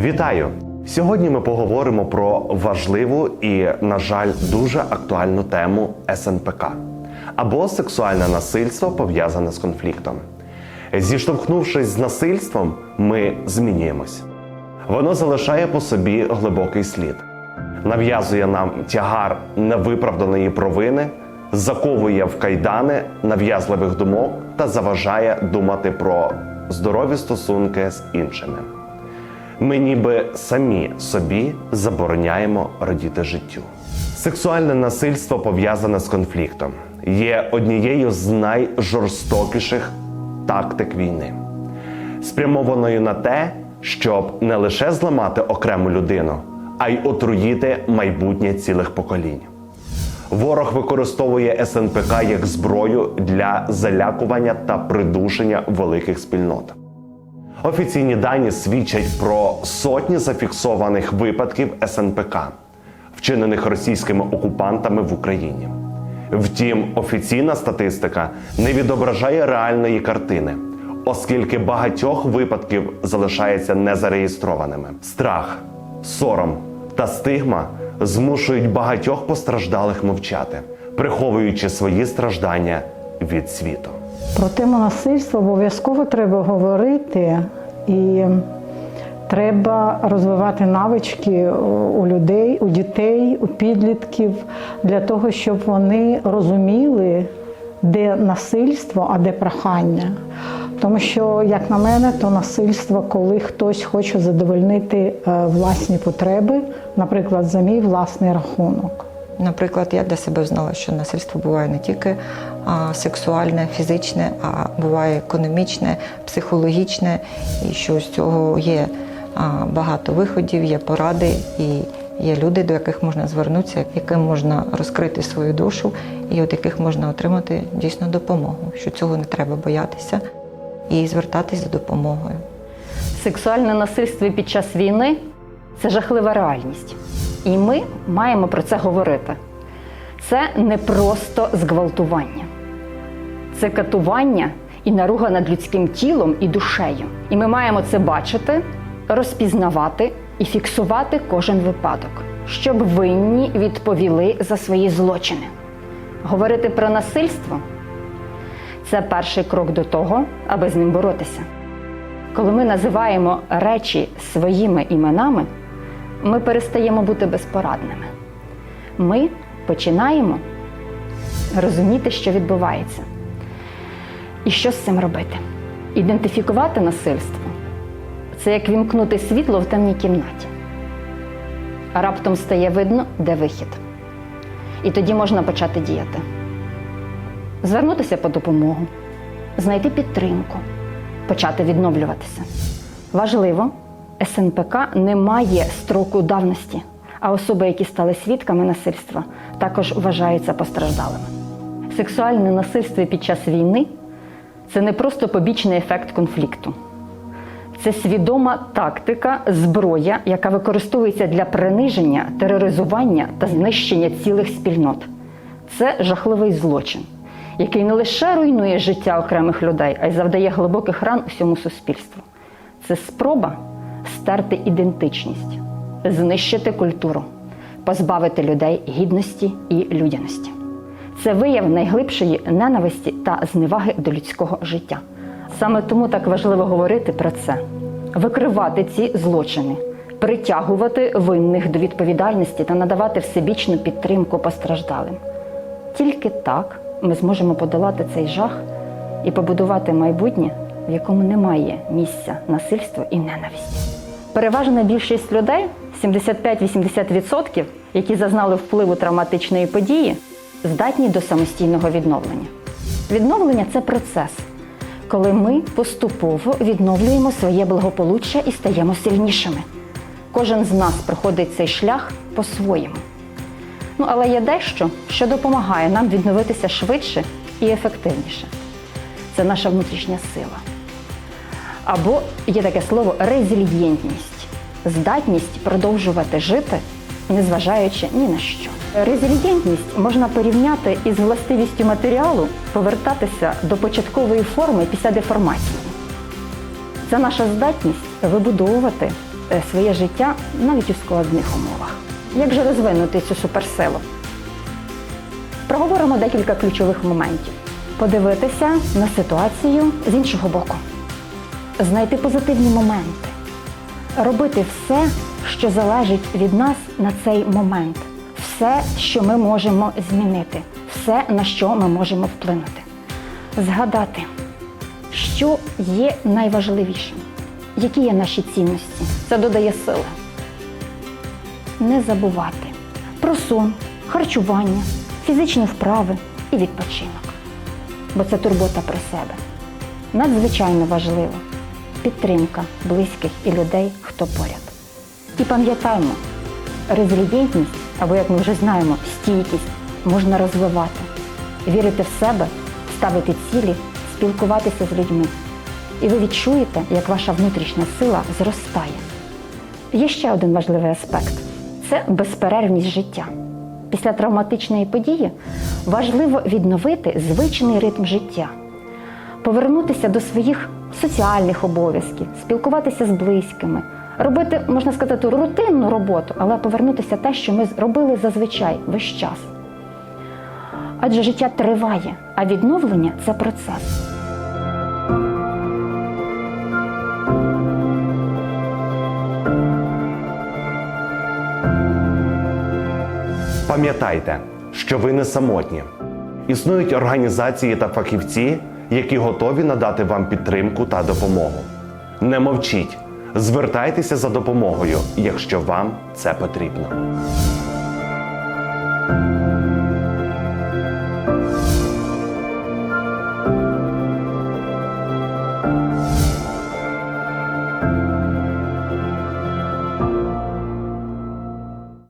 Вітаю! Сьогодні ми поговоримо про важливу і, на жаль, дуже актуальну тему СНПК або сексуальне насильство, пов'язане з конфліктом. Зіштовхнувшись з насильством, ми змінюємось. Воно залишає по собі глибокий слід, нав'язує нам тягар невиправданої провини, заковує в кайдани нав'язливих думок та заважає думати про здорові стосунки з іншими. Ми ніби самі собі забороняємо радіти життю. Сексуальне насильство, пов'язане з конфліктом, є однією з найжорстокіших тактик війни, спрямованою на те, щоб не лише зламати окрему людину, а й отруїти майбутнє цілих поколінь. Ворог використовує СНПК як зброю для залякування та придушення великих спільнот. Офіційні дані свідчать про сотні зафіксованих випадків СНПК, вчинених російськими окупантами в Україні. Втім, офіційна статистика не відображає реальної картини, оскільки багатьох випадків залишаються незареєстрованими. Страх, сором та стигма змушують багатьох постраждалих мовчати, приховуючи свої страждання від світу. Про тему насильства обов'язково треба говорити і треба розвивати навички у людей, у дітей, у підлітків, для того, щоб вони розуміли, де насильство, а де прохання. Тому що, як на мене, то насильство, коли хтось хоче задовольнити власні потреби, наприклад, за мій власний рахунок. Наприклад, я для себе знала, що насильство буває не тільки сексуальне, фізичне, а буває економічне, психологічне, і що з цього є багато виходів, є поради, і є люди, до яких можна звернутися, яким можна розкрити свою душу, і від яких можна отримати дійсно допомогу, що цього не треба боятися і звертатись за допомогою. Сексуальне насильство під час війни – це жахлива реальність. І ми маємо про це говорити. Це не просто зґвалтування. Це катування і наруга над людським тілом і душею. І ми маємо це бачити, розпізнавати і фіксувати кожен випадок, щоб винні відповіли за свої злочини. Говорити про насильство – це перший крок до того, аби з ним боротися. Коли ми називаємо речі своїми іменами, ми перестаємо бути безпорадними. Ми починаємо розуміти, що відбувається. І що з цим робити. Ідентифікувати насильство – це як вімкнути світло в темній кімнаті. А раптом стає видно, де вихід. І тоді можна почати діяти. Звернутися по допомогу, знайти підтримку, почати відновлюватися. Важливо, СНПК не має строку давності, а особи, які стали свідками насильства, також вважаються постраждалими. Сексуальне насильство під час війни – це не просто побічний ефект конфлікту. Це свідома тактика, зброя, яка використовується для приниження, тероризування та знищення цілих спільнот. Це жахливий злочин, який не лише руйнує життя окремих людей, а й завдає глибоких ран усьому суспільству. Це спроба стерти ідентичність, знищити культуру, позбавити людей гідності і людяності. Це вияв найглибшої ненависті та зневаги до людського життя. Саме тому так важливо говорити про це, викривати ці злочини, притягувати винних до відповідальності та надавати всебічну підтримку постраждалим. Тільки так ми зможемо подолати цей жах і побудувати майбутнє, в якому немає місця насильству і ненависті. Переважна більшість людей, 75-80%, які зазнали впливу травматичної події, здатні до самостійного відновлення. Відновлення – це процес, коли ми поступово відновлюємо своє благополуччя і стаємо сильнішими. Кожен з нас проходить цей шлях по-своєму. Але є дещо, що допомагає нам відновитися швидше і ефективніше. Це наша внутрішня сила. Або є таке слово резильєнтність – здатність продовжувати жити, незважаючи ні на що. Резильєнтність можна порівняти із властивістю матеріалу повертатися до початкової форми після деформації. Це наша здатність вибудовувати своє життя навіть у складних умовах. Як же розвинути цю суперсилу? Проговоримо декілька ключових моментів. Подивитися на ситуацію з іншого боку. Знайти позитивні моменти. Робити все, що залежить від нас на цей момент. Все, що ми можемо змінити. Все, на що ми можемо вплинути. Згадати, що є найважливішим. Які є наші цінності? Це додає сили. Не забувати про сон, харчування, фізичні вправи і відпочинок. Бо це турбота про себе. Надзвичайно важливо підтримка близьких і людей, хто поряд. І пам'ятаймо, резилієнтність, або, як ми вже знаємо, стійкість можна розвивати. Вірити в себе, ставити цілі, спілкуватися з людьми. І ви відчуєте, як ваша внутрішня сила зростає. Є ще один важливий аспект – це безперервність життя. Після травматичної події важливо відновити звичний ритм життя, повернутися до своїх соціальних обов'язків, спілкуватися з близькими, робити, можна сказати, рутинну роботу, але повернутися те, що ми робили зазвичай, весь час. Адже життя триває, а відновлення – це процес. Пам'ятайте, що ви не самотні. Існують організації та фахівці, які готові надати вам підтримку та допомогу. Не мовчіть, звертайтеся за допомогою, якщо вам це потрібно.